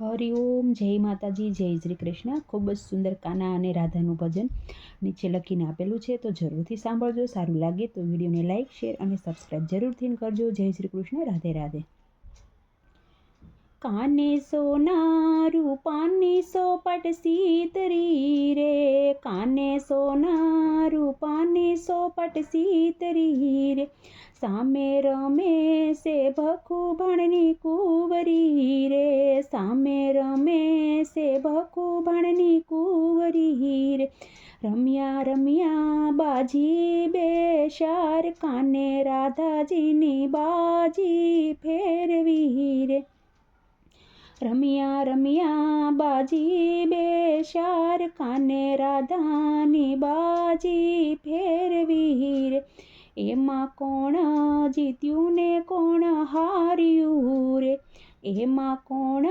હરિઓમ, જય માતાજી, જય શ્રી કૃષ્ણ. ખૂબ જ સુંદર કાના અને રાધાનું ભજન નીચે લખીને આપેલું છે, તો જરૂરથી સાંભળજો. સારું લાગે તો વિડીયોને લાઇક, શેર અને સબસ્ક્રાઈબ જરૂરથી કરજો. જય શ્રી કૃષ્ણ. રાધે રાધે. કાને સોના રૂપાની સોપટ સીતરી રે, કાને સોના રૂપાની સોપટ સીતરી રે, સામે રમે છે ભખુ ભણની કુંવરી રે, સામે રમે છે ભખુ ભણની કુંવરી રે, રમ્યા રમ્યા બાજી બેસાર, કાને રાધાજીની બાજી ફેરવી રે, રમ્યા રમ્યા બાજી બેસાર, કાને રાધાની બાજી ફેરવી રે, એમાં કોણ જીત્યું ને કોણ હાર્યું રે, એમાં કોણ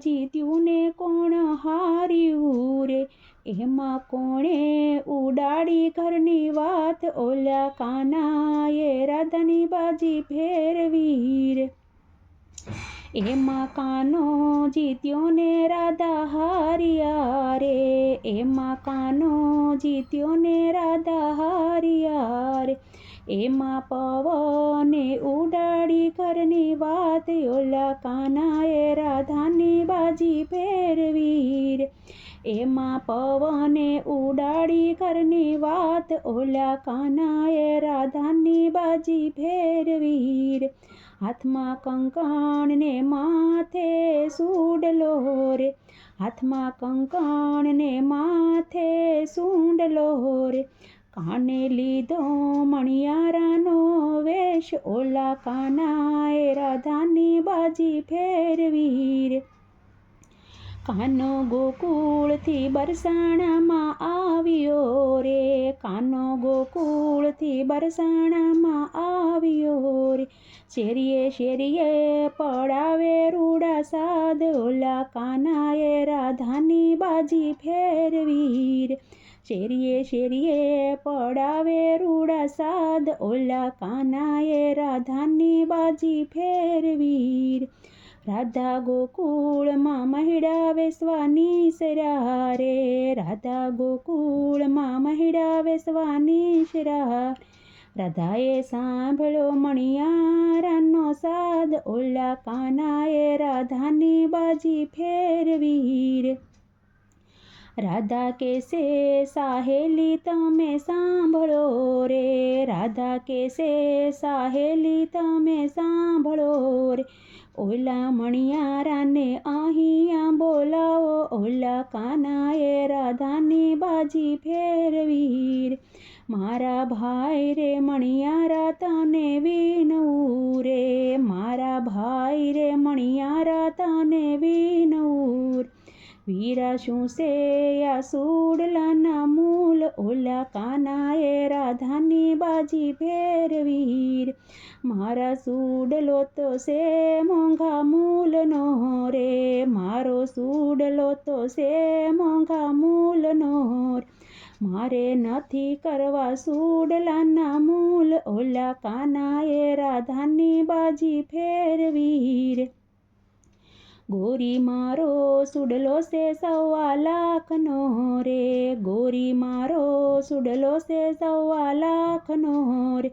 જીત્યું ને કોણ હાર્યું રે, એમાં કોણે ઉડાડી ઘરની વાત, ઓલા કાનાએ રાધાની બાજી ફેરવી રે, એમાં કાનો જીત્યો ને રાધા હાર્યા રે, એમાં કાનો જીત્યો ને રાધા હાર્યા રે, એમાં પવને ઉડાડી ઘરની વાત, ઓલા કાનાએ રાધાની બાજી ફેરવી રે, એમાં પવને ઉડાડી ઘરની વાત, ઓલા કાનાએ રાધાની બાજી ફેરવી રે, હાથમાં કંકણ ને માથે સુંડલો રે, હાથમાં કંકણ ને માથે સુંડલો રે, કાને લીધો મણિયારાનો વેશ, ઓલા કાનાએ રાધાની બાજી ફેરવી રે, કાનો ગોકુળથી બરસાણામાં આવ્યો રે, કાનો ગોકુળથી બરસાણામાં આવ્યો રે, શેરીએ શેરીએ પડાવે રૂડા સાદ, ઓલા કાનાએ રાધાની બાજી ફેરવી રે, શેરીએ શેરીએ પડાવે રૂડા સાદ, ઓલા કાનાએ રાધાની બાજી ફેરવી રે, રાધા ગોકુળમાં મહિડા વેસવાની શરા રે, રાધા ગોકુળમાં મહિડા વેસવાની શરા, રાધાએ સાંભળ્યો મણિયારાનો સાદ, ઓલા કાનાએ રાધાની બાજી ફેરવી રે, રાધા કેસે સાહેલી તમે સાંભળો રે, રાધા કેસે સાહેલી તમે સાંભળો રે, ઓલા મણિયારાને અહીંયા બોલાવો, ઓલા કાનાએ રાધાની બાજી ફેરવી રે, મારા ભાઈ રે મણિયારા તને વિનવું રે, મારા ભાઈ રે મણિયારા તને વિનવું રે, વીરા શું છે આ સુડલાના મૂલ, ઓલા કાનાએ રાધાની બાજી ફેરવી રે, મારા સુડલો તો છે મોંઘા મૂલનો રે, મારો સુડલો તો છે મોંઘા મૂલનો રે, મારે નથી કરવા સુડલાના મૂલ, ઓલા કાનાએ રાધાની બાજી ફેરવી રે, ગોરી મારો સુડલો છે 1.25 લાખનો રે, ગોરી મારો સુડલો છે 1.25 લાખનો રે,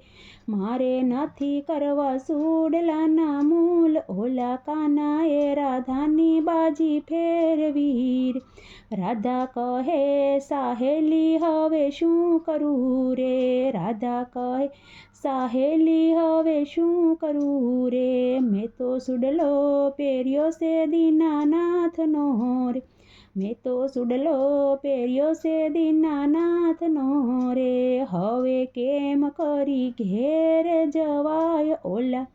મારે નથી કરવા સુડલાના મૂલ, ઓલા કાનાએ રાધાની બાજી ફેરવી રે, રાધા કહે સાહેલી હવે શું કરું રે, રાધા કહે સાહેલી હવે શું કરું રે, મેં તો સુડલો પહેર્યો છે દીનાનાથનો રે, મેં તો સુડલો પહેર્યો છે દીનાનાથનો રે, હવે કેમ કરી ઘેર જવાય, ઓલા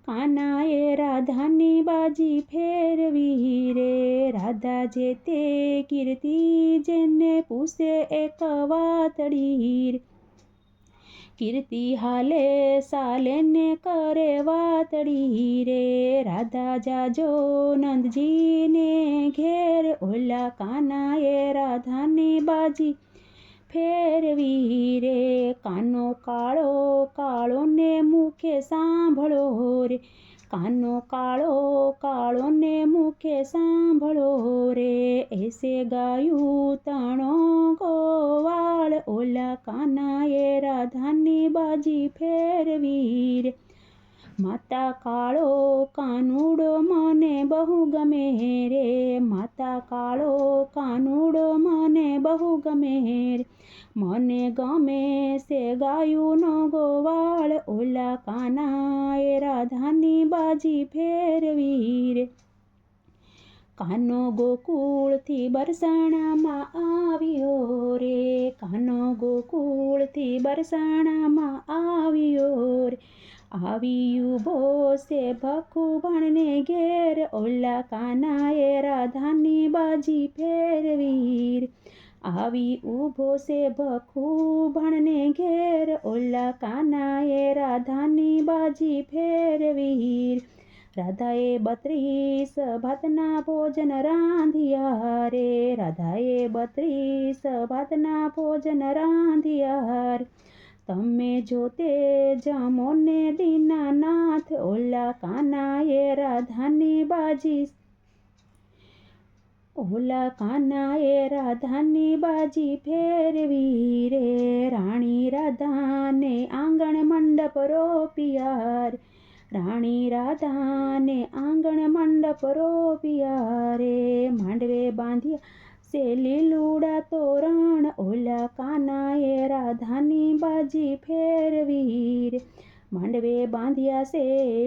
કાનાએ રાધાની બાજી ફેરવી રે, રાધા જે તે કીર્તિ જેને પૂછે એક વાતડી રે, કીર્તિ હાલે સાલે ને કરે વાતડી રે, રાધા જાજો નંદજીને ઘેર, ઓલા કાનાએ રાધાની બાજી ફેરવી રે, કાનો કાળો કાળો ને મુખે સાંભળો રે, કાનો કાળો કાળો ને મુખે સાંભળો રે, એસે ગાયું તણો ગોવાળ, ઓલા કાનાએ રાધાની બાજી ફેરવી રે. માતા કાળો કાનુડો મને બહુ ગમે રે, માતા કાળો કાનુડો મને બહુ ગમે રે, મને ગમે છે ગાયુંનો ગોવાળ, ઓલા કાનાએ રાધાની બાજી ફેરવી રે. કાનો ગોકુળથી બરસાણામાં આવ્યો રે, કાનો ગોકુળથી બરસાણામાં આવ્યો રે, આવી ઊભો છે ભખુભાણને ઘેર, ઓલા કાનાએ રાધાની બાજી ફેરવી રે. આવી ઊભો છે ભખુભાણને ઘેર, ઓલા કાનાએ રાધાની બાજી ફેરવી રે. રાધાએ 32 ભાતના ભોજન રાંધ્યા રે, રાધાએ 32 ભાતના ભોજન રાંધ્યા રે, તમે જોતે જમો ને દીનાનાથ, ઓલા કાનાએ રાધાની બાજી, ઓલા કાનાએ રાધાની બાજી ફેરવી રે. રાણી રાધાને આંગણ મંડપ રોપ્યા રે, રાણી રાધાને આંગણ મંડપ રોપ્યા રે, માંડવે બાંધ્યા સે લીલુડા તોરણ, ઓલા કાનાએ રાધાની બાજી ફેરવી રે. માંડવે બાંધ્યા છે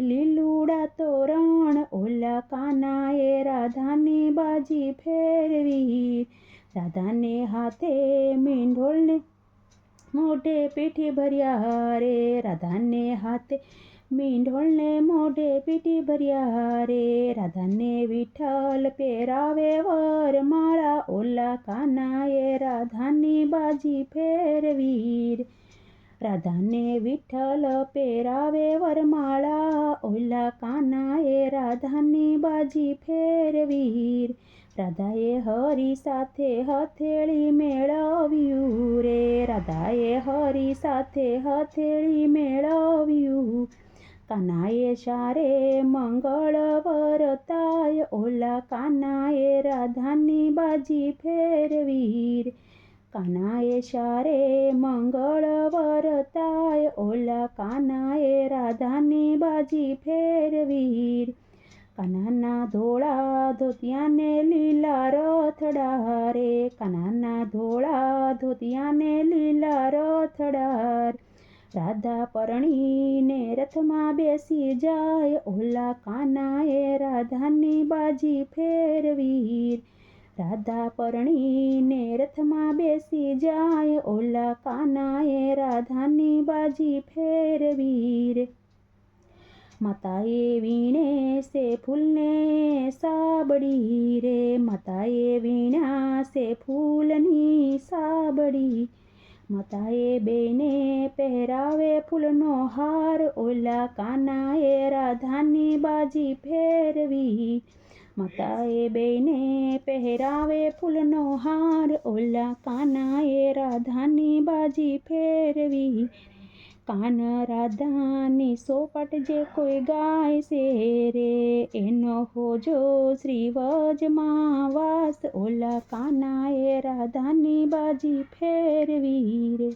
લીલુડા તોરણ, ઓલા કાનાએ રાધાની બાજી ફેરવી. રાધાને હાથે મીંઢોળને મોઢે પીઠી ભર્યા રે, રાધાને હાથે મીંઢોળને મોઢે પીઠી ભર્યા રે, રાધાને વિઠ્ઠલ પહેરાવે વરમાળા, ઓલા કાનાએ રાધાની બાજી ફેરવી રે. રાધાને વિઠ્ઠલ પહેરાવે વરમાળા, ઓલા કાનાએ રાધાની બાજી ફેરવી રે. રાધાએ હરી સાથે હથેળી મેળવ્યું રે, રાધાએ હરી સાથે હથેળી મેળવ્યું, કાનાએ સારે મંગળ વરતાય, ઓલા કાનાએ રાધાની બાજી ફેરવી રે. કાનાએ સારે મંગળ વરતાય, ઓલા કાનાએ રાધાની બાજી ફેરવી રે. કાનાના ધોળા ધોતિયાને લીલા રથડા રે, કાનાના ધોળા ધોતિયાને લીલા રથડા રે, રાધા પરણીને રથમાં બેસી જાય, ઓલા કાનાએ રાધાની બાજી ફેરવી રે. રાધા પરણીને રથમાં બેસી જાય, ઓલા કાનાએ રાધાની બાજી ફેરવી રે. માતાએ વીણે છે ફૂલને સાબડી રે, માતાએ વીણ્યા છે ફૂલની સાબડી, માતાએ બેને પહેરાવે ફૂલનો હાર, ઓલા કાનાએ રાધાની બાજી ફેરવી. માતાએ બેને પહેરાવે ફૂલનો હાર, ઓલા કાનાએ રાધાની બાજી ફેરવી. કાન રાધાની સોપટ જે કોઈ ગાય છે રે, એનો હોજો શ્રીવજમાં વાસ, ઓલા કાનાએ રાધાની બાજી ફેરવી રે.